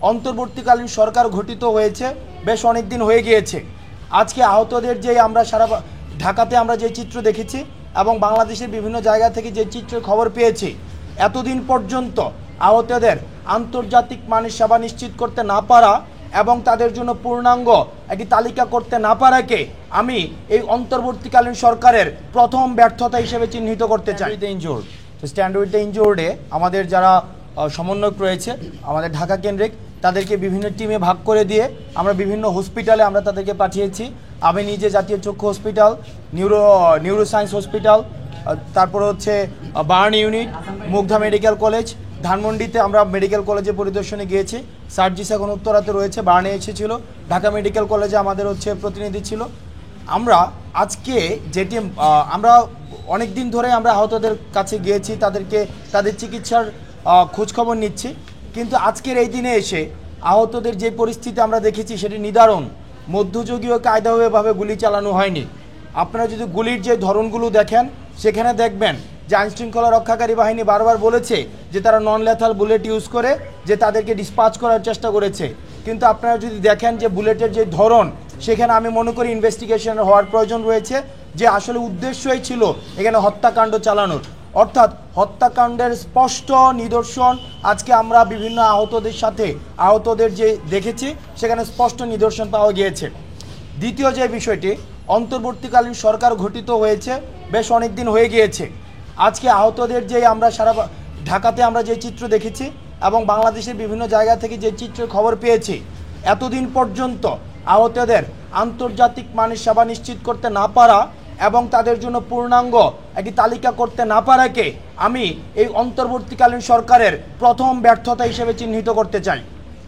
অন্তর্বর্তীকালীন সরকার গঠিত হয়েছে বেশ অনেক দিন হয়ে গিয়েছে। আজকে আহতদের যে আমরা সারা ঢাকাতে আমরা যে চিত্র দেখেছি এবং বাংলাদেশের বিভিন্ন জায়গা থেকে যে চিত্রের খবর পেয়েছি, এতদিন পর্যন্ত আহতদের আন্তর্জাতিক মানের সেবা নিশ্চিত করতে না পারা এবং তাদের জন্য পূর্ণাঙ্গ একটি তালিকা করতে না পারাকে আমি এই অন্তর্বর্তীকালীন সরকারের প্রথম ব্যর্থতা হিসেবে চিহ্নিত করতে চাই। স্ট্যান্ড উইথ দ্য ইনজুর্ডে আমাদের যারা সমন্বয়ক রয়েছে আমাদের ঢাকা কেন্দ্রিক, তাদেরকে বিভিন্ন টিমে ভাগ করে দিয়ে আমরা বিভিন্ন হসপিটালে আমরা তাদেরকে পাঠিয়েছি। আমি নিজে জাতীয় চক্ষু হসপিটাল, নিউরোসায়েন্স হসপিটাল, তারপরে হচ্ছে burn unit, Mugda medical college, ধানমন্ডিতে আমরা মেডিকেল কলেজে পরিদর্শনে গিয়েছি। সার্জিস এখন উত্তরাতে রয়েছে, বার্নে এসেছিল, ঢাকা মেডিকেল কলেজে আমাদের হচ্ছে প্রতিনিধি ছিল। আমরা আজকে যেটি আমরা অনেক দিন ধরে আমরা আহতদের কাছে গিয়েছি, তাদের চিকিৎসার খোঁজখবর নিচ্ছি, কিন্তু আজকের এই দিনে এসে আহতদের যে পরিস্থিতি আমরা দেখেছি সেটি নিদারুণ। মধ্যযুগীয় কায়দাভাবে গুলি চালানো হয়নি। আপনারা যদি গুলির যে ধরনগুলো দেখেন সেখানে দেখবেন যে আইনশৃঙ্খলা রক্ষাকারী বাহিনী বারবার বলেছে যে তারা নন লেথাল বুলেট ইউজ করে যে তাদেরকে ডিসপাচ করার চেষ্টা করেছে, কিন্তু আপনারা যদি দেখেন যে বুলেটের যে ধরন, সেখানে আমি মনে করি ইনভেস্টিগেশন হওয়ার প্রয়োজন রয়েছে যে আসলে উদ্দেশ্যই ছিল এখানে হত্যাকাণ্ড চালানোর। অর্থাৎ হত্যাকাণ্ডের স্পষ্ট নিদর্শন আজকে আমরা বিভিন্ন আহতদের যে দেখেছি সেখানে স্পষ্ট নিদর্শন পাওয়া গিয়েছে। দ্বিতীয় যে বিষয়টি, অন্তর্বর্তীকালীন সরকার গঠিত হয়েছে বেশ অনেক দিন হয়ে গিয়েছে। আজকে আহতদের যে আমরা সারা ঢাকাতে আমরা যে চিত্র দেখেছি এবং বাংলাদেশের বিভিন্ন জায়গা থেকে যে চিত্রের খবর পেয়েছি, এতদিন পর্যন্ত আহতদের আন্তর্জাতিক মানের সেবা নিশ্চিত করতে না পারা এবং তাদের জন্য পূর্ণাঙ্গ একটি তালিকা করতে না পারাকে আমি এই অন্তর্বর্তীকালীন সরকারের প্রথম ব্যর্থতা হিসেবে চিহ্নিত করতে চাই।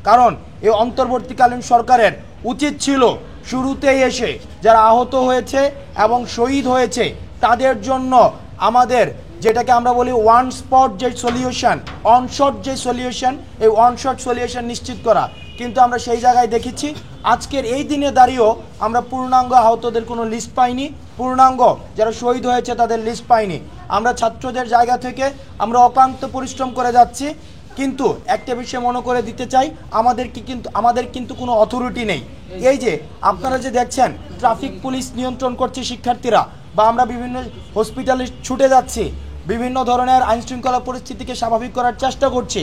কারণ এই অন্তর্বর্তীকালীন সরকারের উচিত ছিল শুরুতেই এসে যারা আহত হয়েছে এবং শহীদ হয়েছে তাদের জন্য আমাদের যেটাকে আমরা বলি ওয়ান স্পট যে সলিউশন, অনশট যে সলিউশন, এই অনশট সলিউশন নিশ্চিত করা, কিন্তু আমরা সেই জায়গায় দেখেছি আজকের এই দিনে দাঁড়িয়েও আমরা পূর্ণাঙ্গ আহতদের কোনো লিস্ট পাইনি, পূর্ণাঙ্গ যারা শহীদ হয়েছে তাদের লিস্ট পাইনি। আমরা ছাত্রদের জায়গা থেকে আমরা অক্লান্ত পরিশ্রম করে যাচ্ছি, কিন্তু একটা বিষয় মনে করে দিতে চাই, আমাদের কিন্তু কোনো অথরিটি নেই। এই যে আপনারা যে দেখছেন ট্রাফিক পুলিশ নিয়ন্ত্রণ করছে শিক্ষার্থীরা, বা আমরা বিভিন্ন হসপিটালে ছুটে যাচ্ছি, বিভিন্ন ধরনের আইনশৃঙ্খলা পরিস্থিতিকে স্বাভাবিক করার চেষ্টা করছি,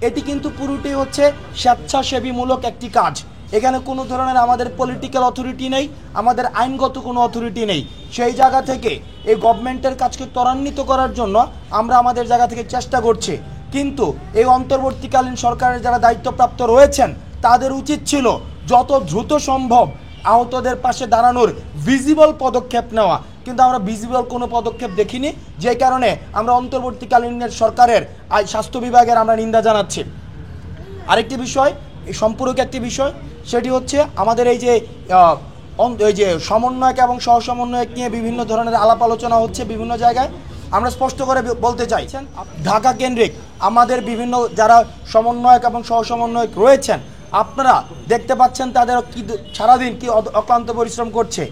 এটি কিন্তু পুরোটাই হচ্ছে স্বেচ্ছাসেবীমূলক একটি কাজ। এখানে কোনো ধরনের আমাদের পলিটিক্যাল অথরিটি নেই, আমাদের আইনগত কোনো অথরিটি নেই। সেই জায়গা থেকে এই গভর্নমেন্টের কাজকে ত্বরান্বিত করার জন্য আমরা আমাদের জায়গা থেকে চেষ্টা করছি, কিন্তু এই অন্তর্বর্তীকালীন সরকারের যারা দায়িত্বপ্রাপ্ত রয়েছেন তাদের উচিত ছিল যত দ্রুত সম্ভব আহতদের পাশে দাঁড়ানোর ভিজিবল পদক্ষেপ নেওয়া, কিন্তু আমরা ভিজিবল কোনো পদক্ষেপ দেখিনি, যে কারণে আমরা অন্তর্বর্তীকালীন সরকারের স্বাস্থ্য বিভাগের আমরা নিন্দা জানাচ্ছি। আরেকটি বিষয়, এই সম্পূরক একটি বিষয়, সেটি হচ্ছে আমাদের এই যে সমন্বয়ক এবং সহসমন্বয়ক নিয়ে বিভিন্ন ধরনের আলাপ আলোচনা হচ্ছে বিভিন্ন জায়গায়। আমরা স্পষ্ট করে বলতে চাইছেন ঢাকা কেন্দ্রিক আমাদের বিভিন্ন যারা সমন্বয়ক এবং সহসমন্বয়ক রয়েছেন, আপনারা দেখতে পাচ্ছেন তাদের কি সারাদিন কি অক্লান্ত পরিশ্রম করছে।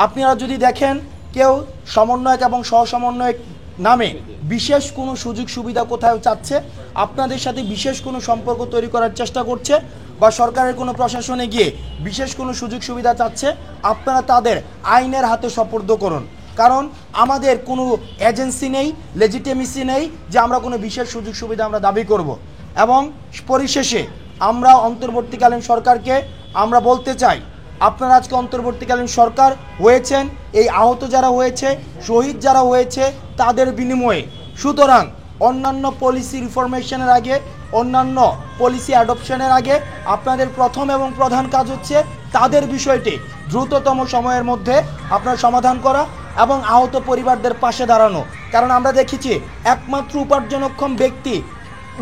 আপনারা যদি দেখেন কেউ সমন্বয়ক এবং সহসমন্বয়ক নামে বিশেষ কোনো সুযোগ সুবিধা কোথাও চাচ্ছে, আপনাদের সাথে বিশেষ কোনো সম্পর্ক তৈরি করার চেষ্টা করছে, বা সরকারের কোনো প্রশাসনে গিয়ে বিশেষ কোনো সুযোগ সুবিধা চাচ্ছে, আপনারা তাদের আইনের হাতে সোপর্দ করুন। কারণ আমাদের কোনো এজেন্সি নেই, লেজিটিমেসি নেই যে আমরা কোনো বিশেষ সুযোগ সুবিধা আমরা দাবি করব। এবং পরিশেষে আমরা অন্তর্বর্তীকালীন সরকারকে আমরা বলতে চাই, আপনারা আজকে অন্তর্বর্তীকালীন সরকার হয়েছেন এই আহত যারা হয়েছে, শহীদ যারা হয়েছে তাদের বিনিময়ে। সুতরাং অন্যান্য পলিসি রিফরমেশনের আগে, অন্যান্য পলিসি অ্যাডপশনের আগে আপনাদের প্রথম এবং প্রধান কাজ হচ্ছে তাদের বিষয়টি দ্রুততম সময়ের মধ্যে আপনার সমাধান করা এবং আহত পরিবারদের পাশে দাঁড়ানো। কারণ আমরা দেখেছি একমাত্র উপার্জনক্ষম ব্যক্তি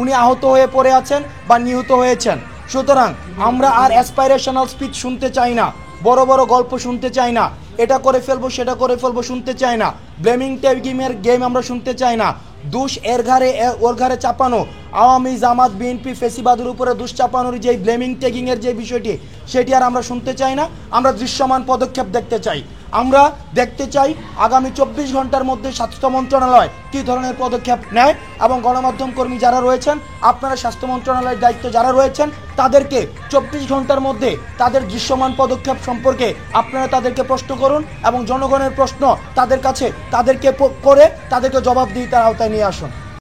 উনি আহত হয়ে পড়ে আছেন বা নিহত হয়েছেন। সুতরাং আমরা আর অ্যাসপাইরেশনাল স্পিচ শুনতে চাই না, বড় বড় গল্প শুনতে চাই না, এটা করে ফেলবো সেটা করে ফেলবো শুনতে চাই না, ব্লেমিং গেম আমরা শুনতে চাই না, দোষ ওর ঘাড়ে চাপানো আওয়ামী জামাত বিএনপি ফেসিবাদের উপরে দুশ্চাপানোর যে ব্লেমিং টেকিংয়ের যে বিষয়টি সেটি আর আমরা শুনতে চাই না। আমরা দৃশ্যমান পদক্ষেপ দেখতে চাই। আমরা দেখতে চাই আগামী 24 ঘন্টার মধ্যে স্বাস্থ্য মন্ত্রণালয় কী ধরনের পদক্ষেপ নেয় এবং গণমাধ্যম কর্মী যারা রয়েছেন, আপনারা স্বাস্থ্য মন্ত্রণালয়ের দায়িত্ব যারা রয়েছেন, তাদেরকে 24 ঘন্টার মধ্যে তাদের দৃশ্যমান পদক্ষেপ সম্পর্কে আপনারা তাদেরকে প্রশ্ন করুন এবং জনগণের প্রশ্ন তাদের কাছে তাদেরকে করে তাদেরকে জবাবদিহিতার আওতায় নিয়ে আসুন।